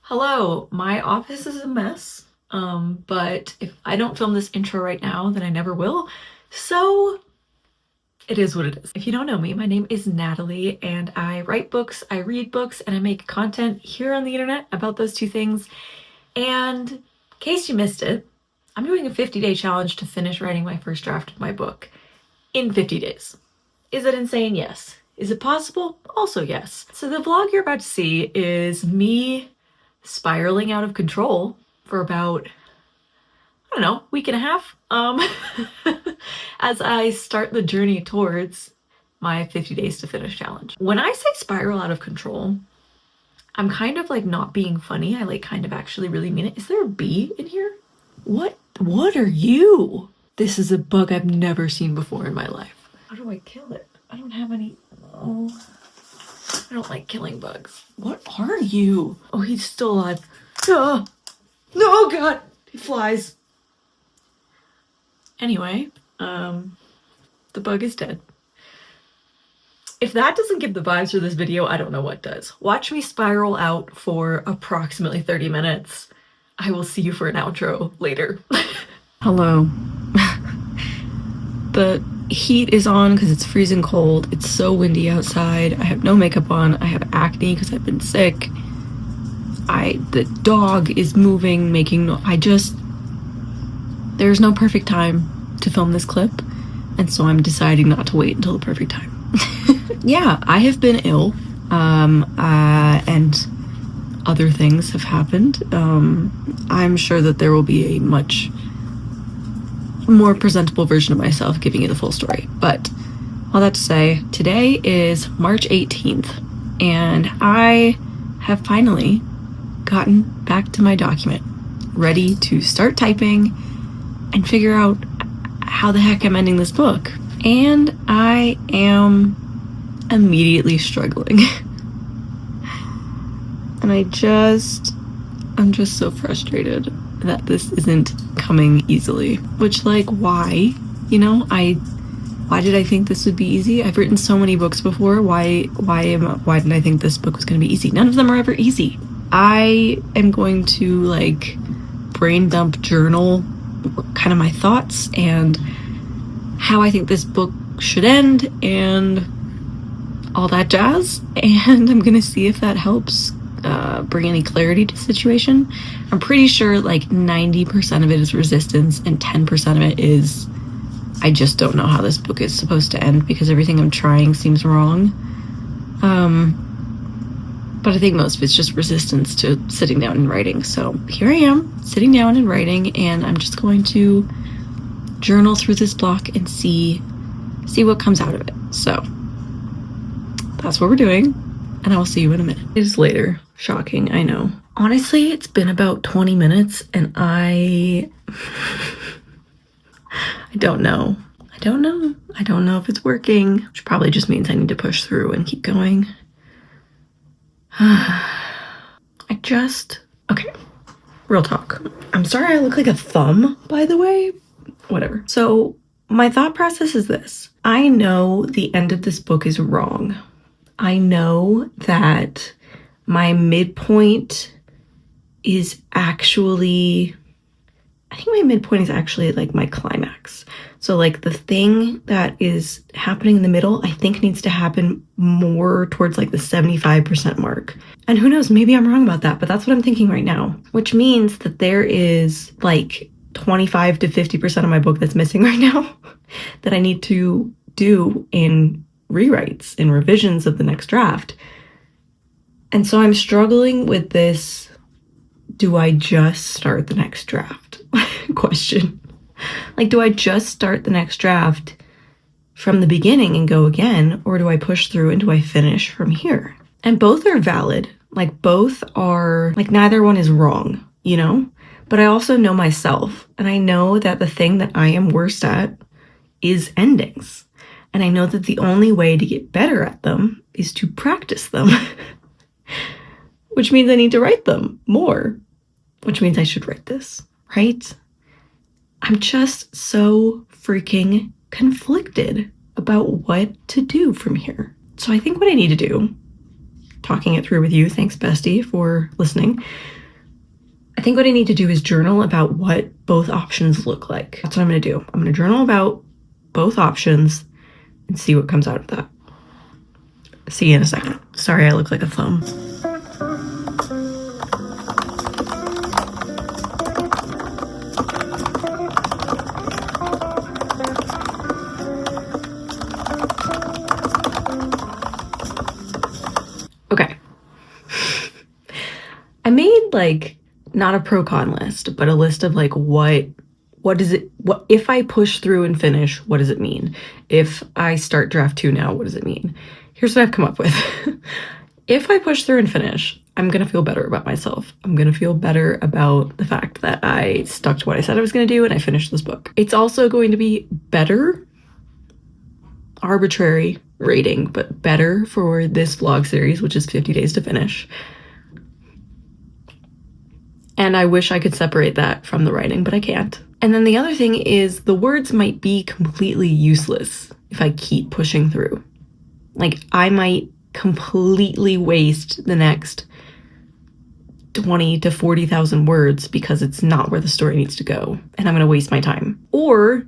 Hello, my office is a mess, but if I don't film this intro right now, then I never will. So it is what it is. If you don't know me, my name is Natalie, and I write books, I read books, and I make content here on the internet about those two things. And in case you missed it, I'm doing a 50-day challenge to finish writing my first draft of my book in 50 days. Is it insane? Yes. Is it possible? Also yes. So the vlog you're about to see is me spiraling out of control for about, I don't know, week and a half, as I start the journey towards my 50 days to finish challenge. When I say spiral out of control, I'm kind of like not being funny. I like kind of actually really mean it. Is there a bee in here? What are you? This is a bug I've never seen before in my life. How do I kill it? I don't have any. Oh, I don't like killing bugs. What are you? Oh, he's still alive. Oh, no, God, he flies. Anyway, the bug is dead. If that doesn't give the vibes for this video, I don't know what does. Watch me spiral out for approximately 30 minutes. I will see you for an outro later. Hello. The heat is on because it's freezing cold. It's so windy outside. I have no makeup on. I have acne because I've been sick. The dog is moving, making there's no perfect time to film this clip, and so I'm deciding not to wait until the perfect time. Yeah, I have been ill, and other things have happened. I'm sure that there will be a much more presentable version of myself giving you the full story. But all that to say, today is March 18th, and I have finally gotten back to my document, ready to start typing and figure out how the heck I'm ending this book. And I am immediately struggling. And I'm just so frustrated that this isn't coming easily. Which, like, why? You know, why did I think this would be easy? I've written so many books before. Why didn't I think this book was going to be easy? None of them are ever easy. I am going to, like, brain dump journal kind of my thoughts and how I think this book should end and all that jazz. And I'm gonna see if that helps bring any clarity to the situation. I'm pretty sure like 90% of it is resistance and 10% of it is I just don't know how this book is supposed to end because everything I'm trying seems wrong. But I think most of it's just resistance to sitting down and writing. So here I am, sitting down and writing, and I'm just going to journal through this block and see what comes out of it. So that's what we're doing, and I will see you in a minute. It is later. Shocking, I know. Honestly, it's been about 20 minutes, and I don't know. I don't know if it's working, which probably just means I need to push through and keep going. Okay, real talk. I'm sorry I look like a thumb, by the way. Whatever. So my thought process is this. I know the end of this book is wrong. I know that my midpoint is actually, I think my midpoint is actually like my climax. So like the thing that is happening in the middle, I think needs to happen more towards like the 75% mark. And who knows, maybe I'm wrong about that, but that's what I'm thinking right now, which means that there is like 25 to 50% of my book that's missing right now that I need to do in rewrites and revisions of the next draft. And so I'm struggling with this, do I just start the next draft question? Like, do I just start the next draft from the beginning and go again, or do I push through and do I finish from here? And both are valid. Like, both are, like, neither one is wrong, you know? But I also know myself, and I know that the thing that I am worst at is endings. And I know that the only way to get better at them is to practice them, which means I need to write them more, which means I should write this, right? I'm just so freaking conflicted about what to do from here. So I think what I need to do talking it through with you. Thanks, bestie, for listening. I think what I need to do is journal about what both options look like. That's what I'm going to do. I'm going to journal about both options and see what comes out of that. See you in a second. Sorry, I look like a thumb. Okay. I made like not a pro-con list, but a list of like what if I push through and finish, what does it mean? If I start draft 2 now, what does it mean? Here's what I've come up with. If I push through and finish, I'm gonna feel better about myself. I'm gonna feel better about the fact that I stuck to what I said I was gonna do and I finished this book. It's also going to be better, arbitrary rating, but better for this vlog series, which is 50 days to finish. And I wish I could separate that from the writing, but I can't. And then the other thing is the words might be completely useless if I keep pushing through. Like, I might completely waste the next 20 to 40,000 words because it's not where the story needs to go, and I'm gonna waste my time. Or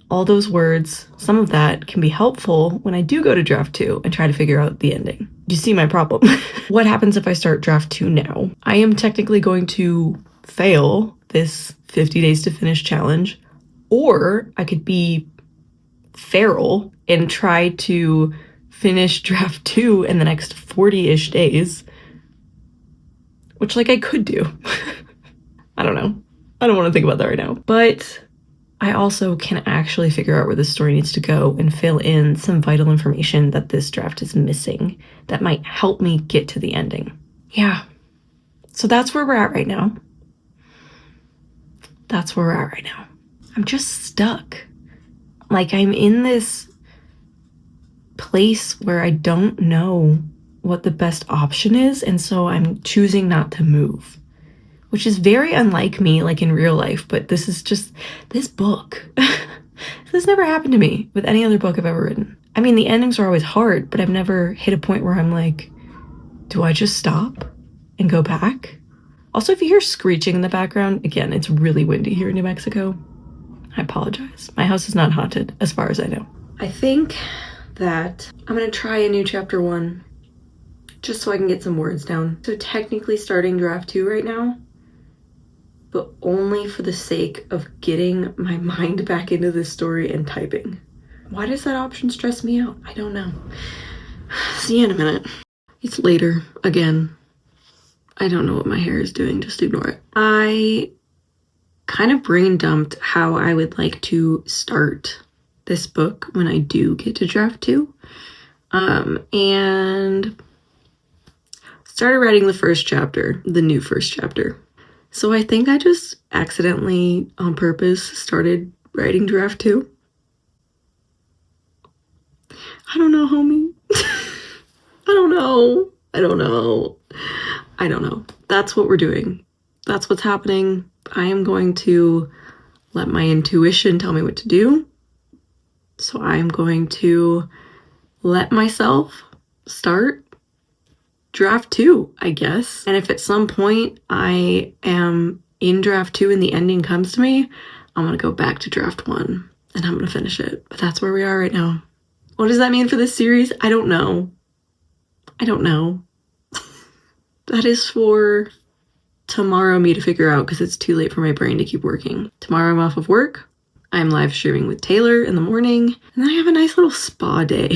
all those words, some of that can be helpful when I do go to draft 2 and try to figure out the ending. You see my problem. What happens if I start draft 2 now? I am technically going to fail this 50 days to finish challenge, or I could be feral and try to finish draft 2 in the next 40-ish days, which like I could do. I don't know. I don't want to think about that right now. But I also can actually figure out where this story needs to go and fill in some vital information that this draft is missing that might help me get to the ending. Yeah. So that's where we're at right now. That's where we're at right now. I'm just stuck. Like, I'm in this place where I don't know what the best option is, and so I'm choosing not to move, which is very unlike me, like in real life. But this is just this book. This never happened to me with any other book I've ever written. I mean, the endings are always hard, but I've never hit a point where I'm like, do I just stop and go back? Also, if you hear screeching in the background, again, it's really windy here in New Mexico. I apologize. My house is not haunted, as far as I know. I think that I'm gonna try a new chapter 1, just so I can get some words down. So technically starting draft 2 right now, but only for the sake of getting my mind back into this story and typing. Why does that option stress me out? I don't know. See you in a minute. It's later again. I don't know what my hair is doing, just ignore it. I kind of brain dumped how I would like to start this book when I do get to draft 2. And started writing the first chapter, the new first chapter. So I think I just accidentally, on purpose, started writing draft 2. I don't know, homie. I don't know. That's what we're doing. That's what's happening. I am going to let my intuition tell me what to do. So I am going to let myself start draft 2, I guess. And if at some point I am in draft 2 and the ending comes to me, I'm gonna go back to draft 1 and I'm gonna finish it. But that's where we are right now. What does that mean for this series? I don't know. That is for tomorrow me to figure out, because it's too late for my brain to keep working. Tomorrow I'm off of work. I'm live streaming with Taylor in the morning, and then I have a nice little spa day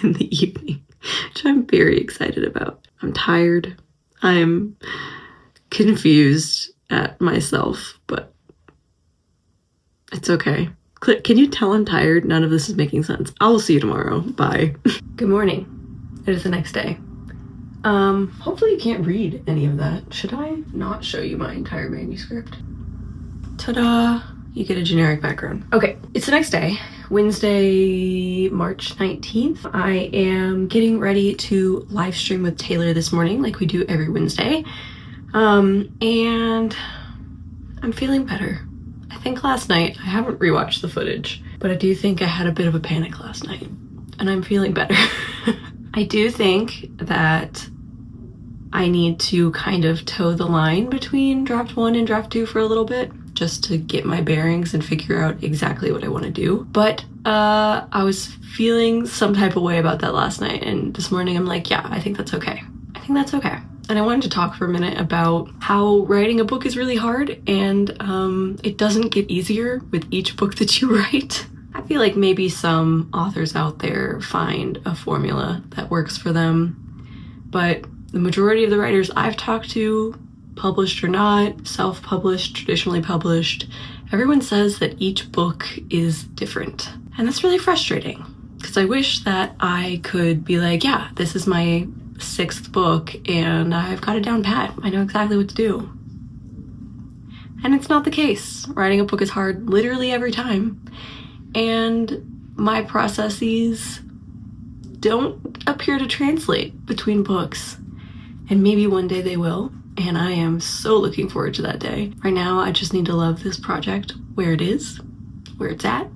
in the evening, which I'm very excited about. I'm tired. I'm confused at myself, but it's okay. Can you tell I'm tired? None of this is making sense. I will see you tomorrow. Bye. Good morning. It is the next day. Hopefully you can't read any of that. Should I not show you my entire manuscript? Ta-da! You get a generic background. Okay, it's the next day, Wednesday, March 19th. I am getting ready to live stream with Taylor this morning, like we do every Wednesday. And I'm feeling better. I think last night, I haven't rewatched the footage, but I do think I had a bit of a panic last night, and I'm feeling better. I do think that I need to kind of toe the line between draft 1 and draft 2 for a little bit, just to get my bearings and figure out exactly what I want to do. But I was feeling some type of way about that last night, and this morning I'm like, yeah, I think that's okay. I think that's okay. And I wanted to talk for a minute about how writing a book is really hard, and it doesn't get easier with each book that you write. I feel like maybe some authors out there find a formula that works for them, but the majority of the writers I've talked to, published or not, self-published, traditionally published, everyone says that each book is different. And that's really frustrating, because I wish that I could be like, yeah, this is my 6th book and I've got it down pat. I know exactly what to do. And it's not the case. Writing a book is hard literally every time. And my processes don't appear to translate between books. And maybe one day they will, and I am so looking forward to that day. Right now, I just need to love this project where it is, where it's at,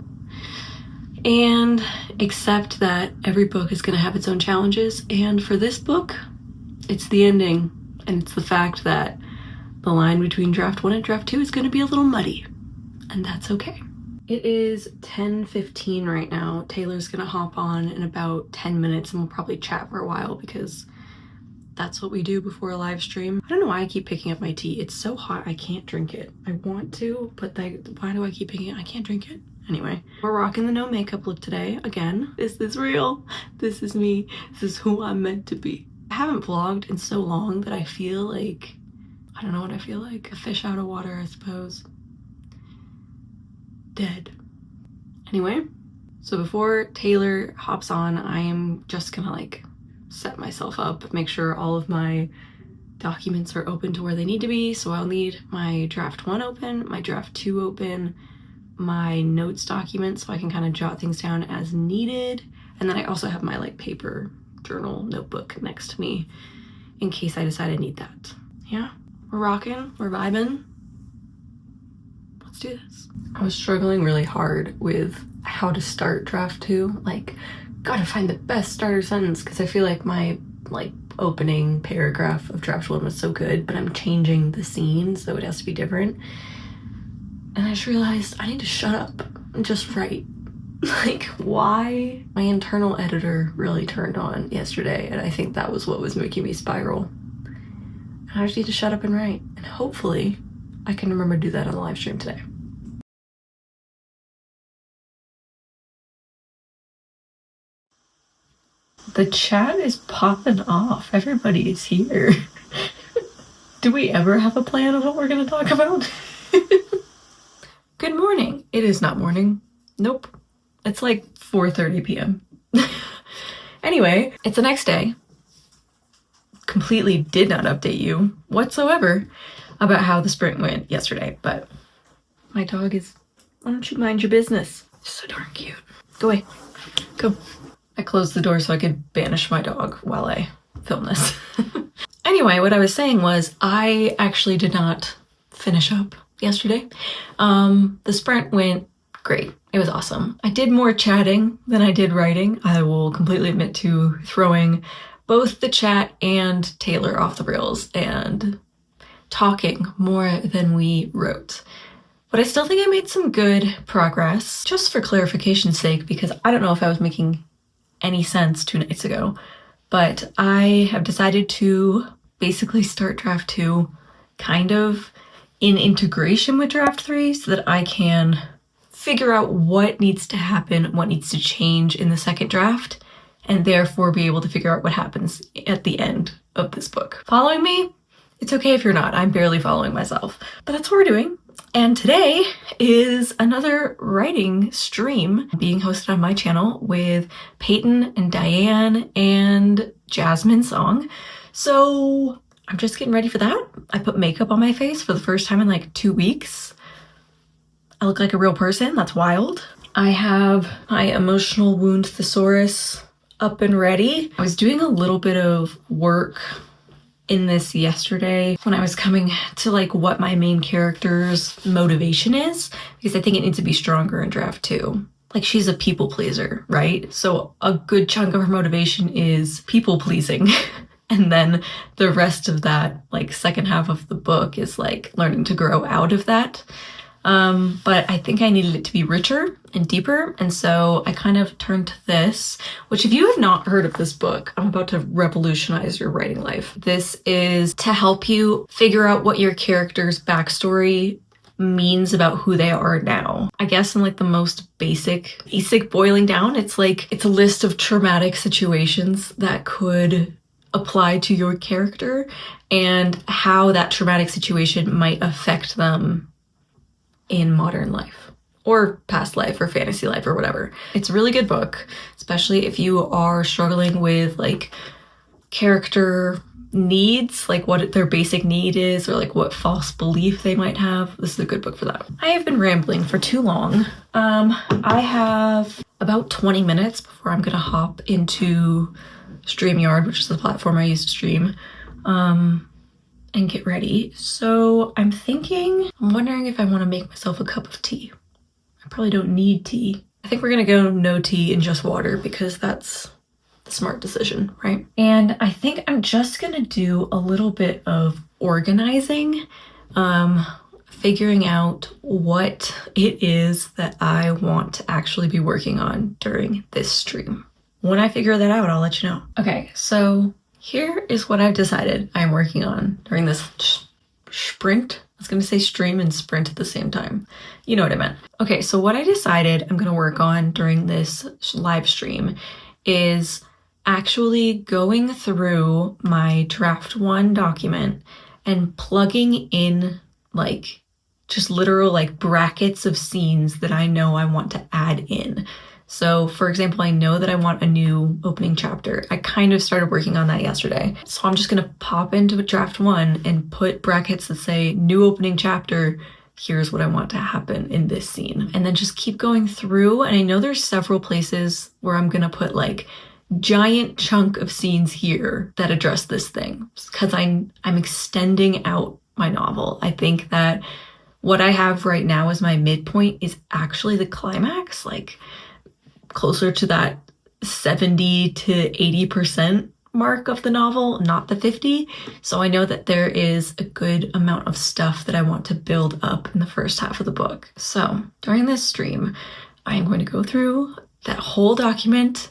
and accept that every book is going to have its own challenges. And for this book, it's the ending, and it's the fact that the line between draft 1 and draft 2 is going to be a little muddy, and that's okay. It is 10:15 right now. Taylor's going to hop on in about 10 minutes, and we'll probably chat for a while because that's what we do before a live stream. I don't know why I keep picking up my tea. It's so hot I can't drink it. I want to, but why do I keep picking it? I can't drink it. Anyway, we're rocking the no makeup look today. Again, this is real. This is me. This is who I'm meant to be. I haven't vlogged in so long that I feel like, I don't know what I feel like. A fish out of water, I suppose. Dead. Anyway, so before Taylor hops on, I am just gonna like set myself up, make sure all of my documents are open to where they need to be. So I'll need my draft 1 open, my draft 2 open, my notes document so I can kind of jot things down as needed. And then I also have my like paper journal notebook next to me in case I decide I need that. Yeah, we're rocking, we're vibing. Let's do this. I was struggling really hard with how to start draft 2. Like, gotta find the best starter sentence because I feel like my opening paragraph of draft 1 was so good, but I'm changing the scene so it has to be different. And I just realized I need to shut up and just write. Like, why? My internal editor really turned on yesterday, and I think that was what was making me spiral. And I just need to shut up and write, and hopefully I can remember to do that on the live stream today. The chat is popping off. Everybody is here. Do we ever have a plan of what we're going to talk about? Good morning. It is not morning. Nope. It's like 4:30 p.m. Anyway, it's the next day. Completely did not update you whatsoever about how the sprint went yesterday, but my dog is, why don't you mind your business? So darn cute. Go away. Go. I closed the door so I could banish my dog while I film this. Anyway, what I was saying was I actually did not finish up yesterday. The sprint went great. It was awesome. I did more chatting than I did writing. I will completely admit to throwing both the chat and Taylor off the rails and talking more than we wrote. But I still think I made some good progress, just for clarification's sake, because I don't know if I was making any sense 2 nights ago, but I have decided to basically start draft 2 kind of in integration with draft 3 so that I can figure out what needs to happen, what needs to change in the second draft, and therefore be able to figure out what happens at the end of this book. Following me? It's okay if you're not. I'm barely following myself, but that's what we're doing. And today is another writing stream being hosted on my channel with Peyton and Diane and Jasmine Song. So I'm just getting ready for that. I put makeup on my face for the first time in like 2 weeks. I look like a real person. That's wild. I have my emotional wound thesaurus up and ready. I was doing a little bit of work in this yesterday when I was coming to like what my main character's motivation is, because I think it needs to be stronger in draft 2. Like, she's a people pleaser, right? So a good chunk of her motivation is people pleasing. And then the rest of that, like, second half of the book is like learning to grow out of that. But I think I needed it to be richer and deeper. And so I kind of turned to this, which if you have not heard of this book, I'm about to revolutionize your writing life. This is to help you figure out what your character's backstory means about who they are now. I guess in like the most basic boiling down, it's like, it's a list of traumatic situations that could apply to your character and how that traumatic situation might affect them in modern life or past life or fantasy life or whatever. It's a really good book, especially if you are struggling with like character needs, like what their basic need is or like what false belief they might have. This is a good book for that. I have been rambling for too long. I have about 20 minutes before I'm gonna hop into StreamYard, which is the platform I use to stream, and get ready. So I'm wondering if I want to make myself a cup of tea. I probably don't need tea. I think we're gonna go no tea and just water because that's the smart decision, right? And I think I'm just gonna do a little bit of organizing, figuring out what it is that I want to actually be working on during this stream. When I figure that out, I'll let you know. Okay, so here is what I've decided I'm working on during this sprint. I was gonna say stream and sprint at the same time. You know what I meant. Okay, so what I decided I'm gonna work on during this live stream is actually going through my draft 1 document and plugging in like just literal like brackets of scenes that I know I want to add in. So for example, I know that I want a new opening chapter. I kind of started working on that yesterday. So I'm just gonna pop into draft 1 and put brackets that say new opening chapter. Here's what I want to happen in this scene. And then just keep going through. And I know there's several places where I'm gonna put like giant chunk of scenes here that address this thing because I'm extending out my novel. I think that what I have right now as my midpoint is actually the climax, like closer to that 70 to 80% mark of the novel, not the 50. So I know that there is a good amount of stuff that I want to build up in the first half of the book. So during this stream, I am going to go through that whole document,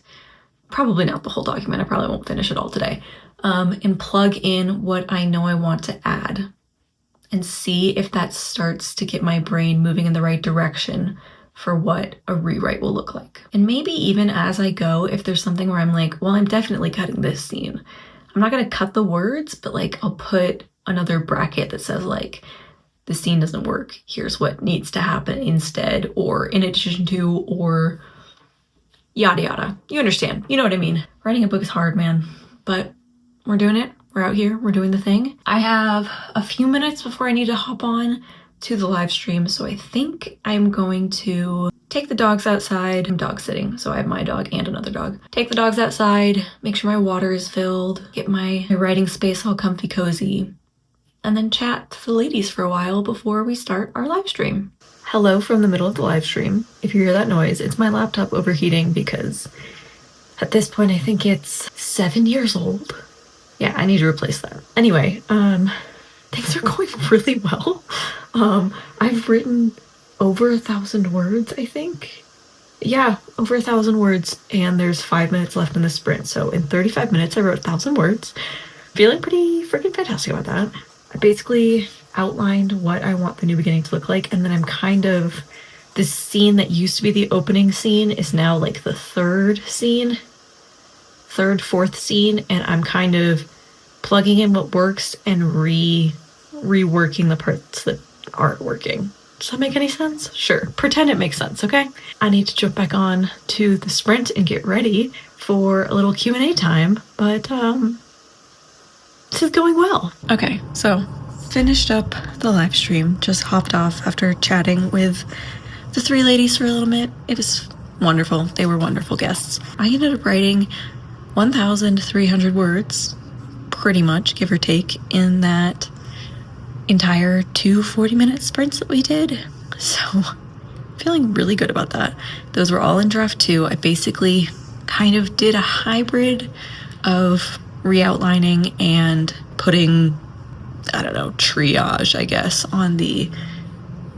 probably not the whole document, I probably won't finish it all today, and plug in what I know I want to add and see if that starts to get my brain moving in the right direction for what a rewrite will look like. And maybe even as I go, if there's something where I'm like, well, I'm definitely cutting this scene. I'm not gonna cut the words, but like I'll put another bracket that says like, the scene doesn't work. Here's what needs to happen instead, or in addition to, or yada yada. You understand, you know what I mean. Writing a book is hard, man, but we're doing it. We're out here, we're doing the thing. I have a few minutes before I need to hop on to the live stream, so I think I'm going to take the dogs outside. I'm dog sitting, so I have my dog and another dog. Take the dogs outside, make sure my water is filled, get my writing space all comfy cozy, and then chat to the ladies for a while before we start our live stream. Hello from the middle of the live stream. If you hear that noise, it's my laptop overheating because at this point I think it's 7 years old. Yeah, I need to replace that. Anyway, things are going really well. I've written over 1,000 words, I think. Yeah, over 1,000 words, and there's 5 minutes left in the sprint. So in 35 minutes, I wrote 1,000 words. Feeling pretty freaking fantastic about that. I basically outlined what I want the new beginning to look like, and then I'm kind of, this scene that used to be the opening scene is now like the fourth scene, and I'm kind of plugging in what works and reworking the parts that aren't working. Does that make any sense? Sure. Pretend it makes sense, okay? I need to jump back on to the sprint and get ready for a little Q&A time, but this is going well. Okay, so finished up the live stream, just hopped off after chatting with the 3 ladies for a little bit. It was wonderful. They were wonderful guests. I ended up writing 1,300 words, pretty much, give or take, in that entire 2 40-minute sprints that we did. So feeling really good about that. Those were all in draft 2. I basically kind of did a hybrid of re-outlining and putting, I don't know, triage, I guess, on the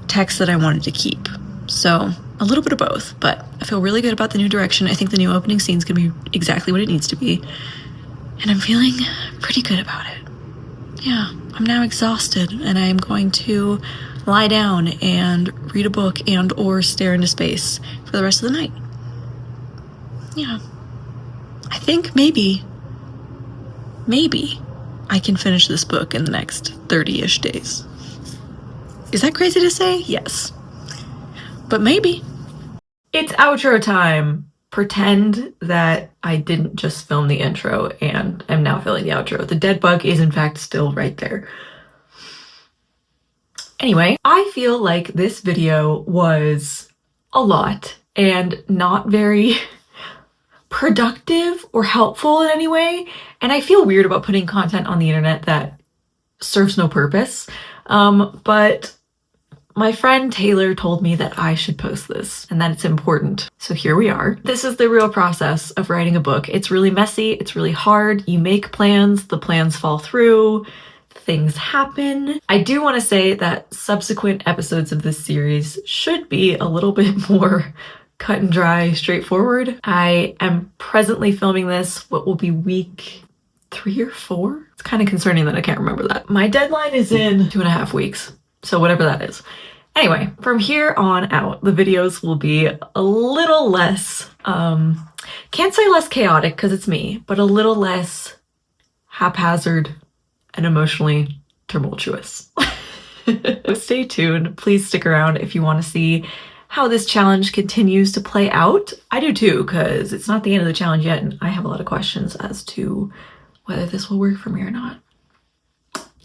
text that I wanted to keep. So a little bit of both, but I feel really good about the new direction. I think the new opening scene is going to be exactly what it needs to be, and I'm feeling pretty good about it. Yeah, I'm now exhausted, and I'm going to lie down and read a book and or stare into space for the rest of the night. Yeah. I think maybe I can finish this book in the next 30-ish days. Is that crazy to say? Yes. But maybe. It's outro time. Pretend that I didn't just film the intro and I'm now filming the outro. The dead bug is in fact still right there. Anyway, I feel like this video was a lot and not very productive or helpful in any way. And I feel weird about putting content on the internet that serves no purpose. But my friend Taylor told me that I should post this and that it's important. So here we are. This is the real process of writing a book. It's really messy. It's really hard. You make plans, the plans fall through, things happen. I do want to say that subsequent episodes of this series should be a little bit more cut and dry, straightforward. I am presently filming this, what will be week 3 or 4? It's kind of concerning that I can't remember that. My deadline is in 2.5 weeks. So whatever that is. Anyway, from here on out, the videos will be a little less, can't say less chaotic because it's me, but a little less haphazard and emotionally tumultuous. Stay tuned. Please stick around if you want to see how this challenge continues to play out. I do too, because it's not the end of the challenge yet, and I have a lot of questions as to whether this will work for me or not.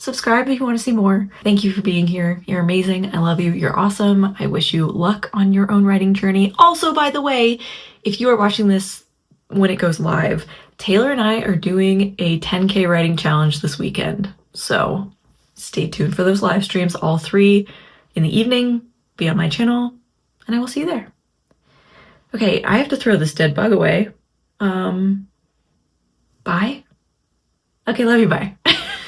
Subscribe if you want to see more. Thank you for being here. You're amazing. I love you. You're awesome. I wish you luck on your own writing journey. Also, by the way, if you are watching this when it goes live, Taylor and I are doing a 10K writing challenge this weekend. So stay tuned for those live streams, all 3 in the evening. Be on my channel, and I will see you there. Okay, I have to throw this dead bug away. Bye. Okay, love you, bye.